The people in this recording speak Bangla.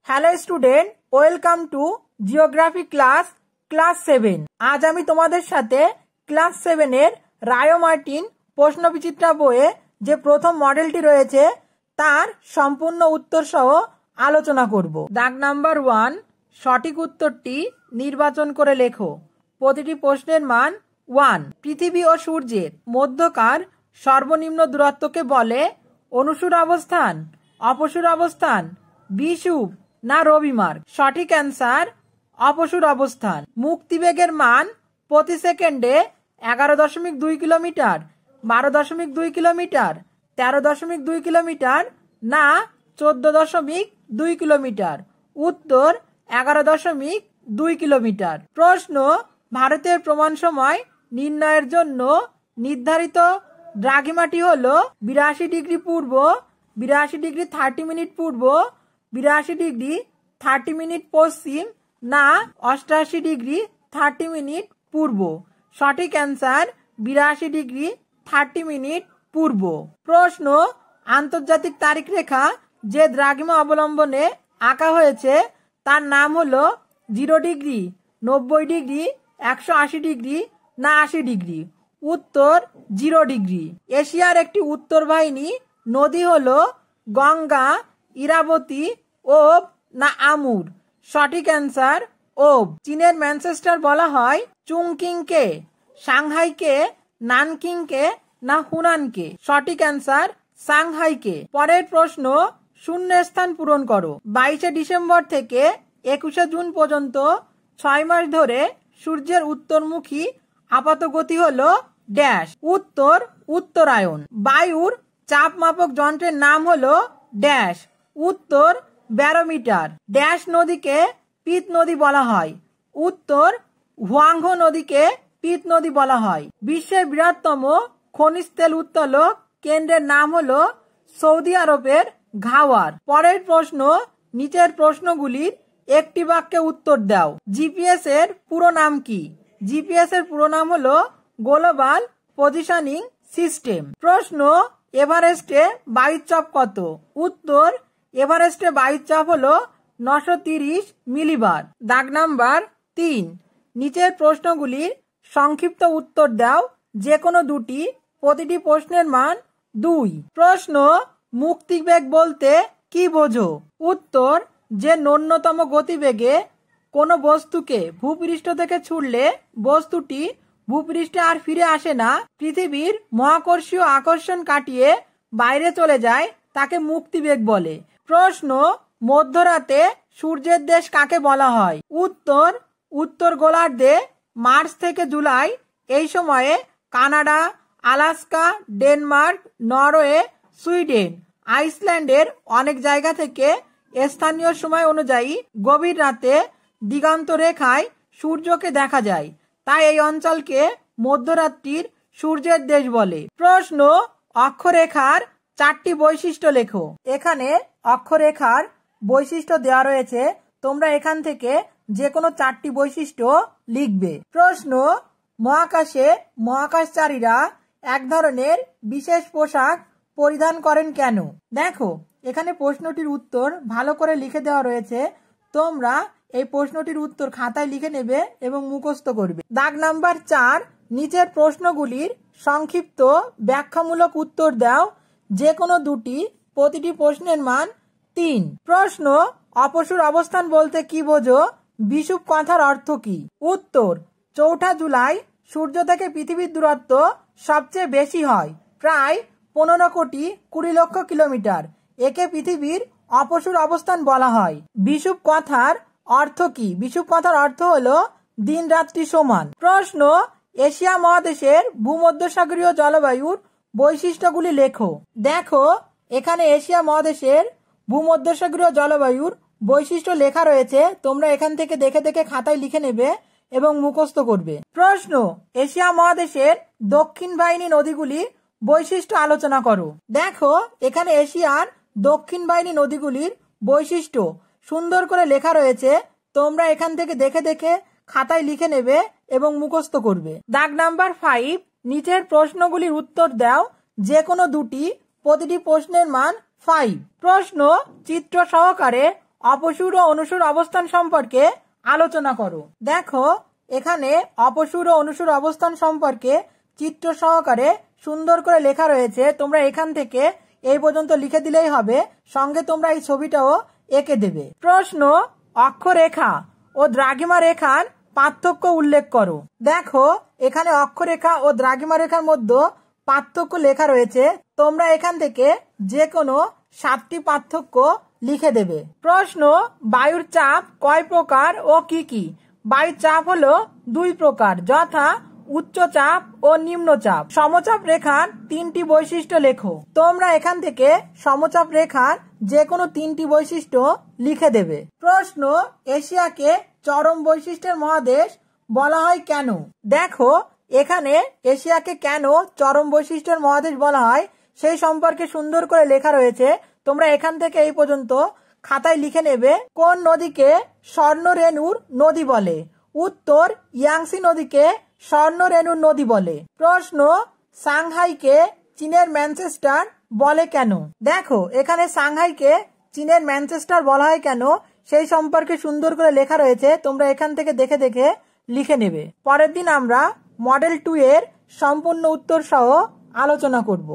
Hello student, welcome to geography class 7। আজ আমি তোমাদের সাথে ক্লাস 7 এর রায়ো মার্টিন প্রশ্নবিচিত্রা বইয়ে যে প্রথম মডেলটি রয়েছে তার সম্পূর্ণ উত্তর সহ আলোচনা করব। দাগ নাম্বার 1, সঠিক উত্তরটি নির্বাচন করে লেখো। প্রতিটি প্রশ্নের মান 1। পৃথিবী ও সূর্যের মধ্যকার সর্বনিম্ন দূরত্বকে বলে অনুসুর অবস্থান, অপসুর অবস্থান, বিষুব না রবিমার্গ? সঠিক অ্যান্সার অপসুর অবস্থান। মুক্তিবেগের মান প্রতি সেকেন্ডে 11.2 কিলোমিটার, 12.2 কিলোমিটার, 13.2 কিলোমিটার না 14.2 কিলোমিটার? উত্তর 11.2 কিলোমিটার। প্রশ্ন, ভারতের প্রমাণ সময় নির্ণয়ের জন্য নির্ধারিত দ্রাঘিমাটি হল 82 ডিগ্রি পূর্ব, 82 ডিগ্রি 30 মিনিট পূর্ব, 82 ডিগ্রি 30 মিনিট পশ্চিম না 88 ডিগ্রি 30 মিনিট পূর্ব? সঠিক অ্যান্সার 82 ডিগ্রি 30 মিনিট পূর্ব। প্রশ্ন, আন্তর্জাতিক তারিখ রেখা যে দ্রাঘিমা অবলম্বনে আঁকা হয়েছে তার নাম হলো 0 ডিগ্রি, 90 ডিগ্রি, 180 ডিগ্রি না 80 ডিগ্রি? উত্তর 0 ডিগ্রি। এশিয়ার একটি উত্তর বাহিনী নদী হলো গঙ্গা, ইরাবতী, ওব না আমুর? সঠিক অ্যান্সার ওব। চীনের ম্যানচেস্টার বলা হয় চুংকিংকে, সাংহাইকে, নানকিংকে না হুনানকে? সঠিক অ্যান্সার সাংহাইকে। পরের প্রশ্ন, শূন্য স্থান পূরণ করো। 22 ডিসেম্বর থেকে 21 জুন পর্যন্ত 6 মাস ধরে সূর্যের উত্তরমুখী আপাত গতি হলো ড্যাশ? উত্তর উত্তরায়ণ। বায়ুর চাপ মাপক যন্ত্রের নাম হলো ড্যাশ? উত্তর ব্যারোমিটার। ড্যাশ নদীকে পিত নদী বলা হয়? উত্তর হুয়াংহো নদীকে পিত নদী বলা হয়। বিশ্বের বৃহত্তম খনিজ তেল উত্তোলক কেন্দ্রের নাম হলো সৌদি আরবের ঘাওয়ার। পরের প্রশ্ন, নিচের প্রশ্নগুলির একটি বাক্যে উত্তর দাও। জিপিএস এর পুরো নাম কি? জিপিএস এর পুরো নাম হলো গ্লোবাল পজিশনিং সিস্টেম। প্রশ্ন, এভারেস্টে বায়ুর চাপ কত? উত্তর এভারেস্টে বায়ুর চাপ হলো 930 মিলিবার। দাগ নাম্বার 3, নিচের প্রশ্নগুলির সংক্ষিপ্ত উত্তর দাও, যে কোনো দুটি। প্রতিটি প্রশ্নের মান 2। প্রশ্ন, মুক্তিবেগ বলতে কি বোঝো? উত্তর যে ন্যূনতম গতিবেগে কোনো বস্তুকে ভূপৃষ্ঠ থেকে ছুড়লে বস্তুটি ভূপৃষ্ঠে আর ফিরে আসে না, পৃথিবীর মহাকর্ষীয় আকর্ষণ কাটিয়ে বাইরে চলে যায়, তাকে মুক্তিবেগ বলে। প্রশ্ন, মধ্যরাতে সূর্যের দেশ কাকে বলা হয়? উত্তর উত্তর গোলার্ধে মার্চ থেকে জুলাই এই সময়ে Canada, Alaska, Denmark, Norway, Sweden, আইসল্যান্ডের অনেক জায়গা থেকে স্থানীয় সময় অনুযায়ী গভীর রাতে দিগন্ত রেখায় সূর্যকে দেখা যায়, তাই এই অঞ্চলকে মধ্যরাত্রির সূর্যের দেশ বলে। প্রশ্ন, অক্ষরেখার 4টি বৈশিষ্ট্য লেখো। এখানে অক্ষরেখার বৈশিষ্ট্য দেওয়া রয়েছে, তোমরা এখান থেকে যে কোনো 4টি বৈশিষ্ট্য লিখবে। প্রশ্ন, মহাকাশে মহাকাশচারীরা এক ধরনের বিশেষ পোশাক পরিধান করেন কেন? দেখো, এখানে প্রশ্নটির উত্তর ভালো করে লিখে দেওয়া রয়েছে, তোমরা এই প্রশ্নটির উত্তর খাতায় লিখে নেবে এবং মুখস্থ করবে। দাগ নাম্বার 4, নিচের প্রশ্নগুলির সংক্ষিপ্ত ব্যাখ্যামূলক উত্তর দাও, যে কোনো দুটি। প্রতিটি প্রশ্নের মান 3। প্রশ্ন, অপসুর অবস্থান বলতে কি বোঝো? বিষুব কথার অর্থ কি? উত্তর 4 জুলাই সূর্য থেকে পৃথিবীর দূরত্ব সবচেয়ে বেশি হয়, প্রায় 15 কোটি 20 লক্ষ কিলোমিটার। একে পৃথিবীর অপসুর অবস্থান বলা হয়। বিষুব কথার অর্থ কি? বিষুব কথার অর্থ হলো দিন রাত্রি সমান। প্রশ্ন, এশিয়া মহাদেশের ভূমধ্যসাগরীয় জলবায়ুর বৈশিষ্ট্যগুলি লেখো। দেখো, এখানে এশিয়া মহাদেশের ভূমধ্যসাগরীয় জলবায়ুর বৈশিষ্ট্য লেখা রয়েছে, তোমরা এখান থেকে দেখে দেখে খাতায় লিখে নেবে এবং মুখস্থ করবে। প্রশ্ন, এশিয়া মহাদেশের দক্ষিণ বাহিনী নদীগুলির বৈশিষ্ট্য আলোচনা করো। দেখো, এখানে এশিয়ার দক্ষিণ বাহিনী নদীগুলির বৈশিষ্ট্য সুন্দর করে লেখা রয়েছে, তোমরা এখান থেকে দেখে দেখে খাতায় লিখে নেবে এবং মুখস্থ করবে। দাগ নাম্বার 5, নিচের প্রশ্নগুলির উত্তর দাও, যে কোনো দুটি। প্রতিটি প্রশ্নের মান 5। প্রশ্ন, চিত্র সহকারে অপসূর ও অনুসূর অবস্থান সম্পর্কে আলোচনা করো। দেখো এখানে অপসূর ও অনুসূর অবস্থান সম্পর্কে চিত্র সহকারে সুন্দর করে লেখা রয়েছে। তোমরা এখান থেকে এই পর্যন্ত লিখে দিলেই হবে, সঙ্গে তোমরা এই ছবিটাও এঁকে দেবে। প্রশ্ন, অক্ষরেখা ও দ্রাঘিমা রেখার পার্থক্য উল্লেখ করো। দেখো এখানে অক্ষরেখা ও দ্রাঘিমা রেখার মধ্যে পার্থক্য লেখা রয়েছে। তোমরা এখান থেকে যে কোনো 7টি পার্থক্য লিখে দেবে। প্রশ্ন, বায়ুর চাপ কয় প্রকার ও কি কি? বায়ুর চাপ হলো 2 প্রকার, যথা উচ্চচাপ ও নিম্নচাপ। সমচাপ রেখার 3টি বৈশিষ্ট্য লেখো। তোমরা এখান থেকে সমচাপ রেখার যে কোনো 3টি বৈশিষ্ট্য লিখে দেবে। প্রশ্ন, এশিয়াকে চরম বৈশিষ্ট্যের মহাদেশ বলা হয় কেন? দেখো এখানে এশিয়াকে কেন চরম বৈশিষ্ট্যের মহাদেশ বলা হয় সেই সম্পর্কে সুন্দর করে লেখা রয়েছে। তোমরা এখান থেকে এই পর্যন্ত খাতায় লিখে নেবে। কোন নদীকে স্বর্ণরেণুর নদী বলে? উত্তর, ইয়াংসি নদীকে স্বর্ণরেণুর নদী বলে। প্রশ্ন, সাংহাইকে চীনের ম্যানচেস্টার বলে কেন? দেখো এখানে সাংহাইকে চীনের ম্যানচেস্টার বলা হয় কেন সেই সম্পর্কে সুন্দর করে লেখা রয়েছে। তোমরা এখান থেকে দেখে দেখে লিখে নেবে। পরের দিন আমরা মডেল 2 এর সম্পূর্ণ উত্তর সহ আলোচনা করব।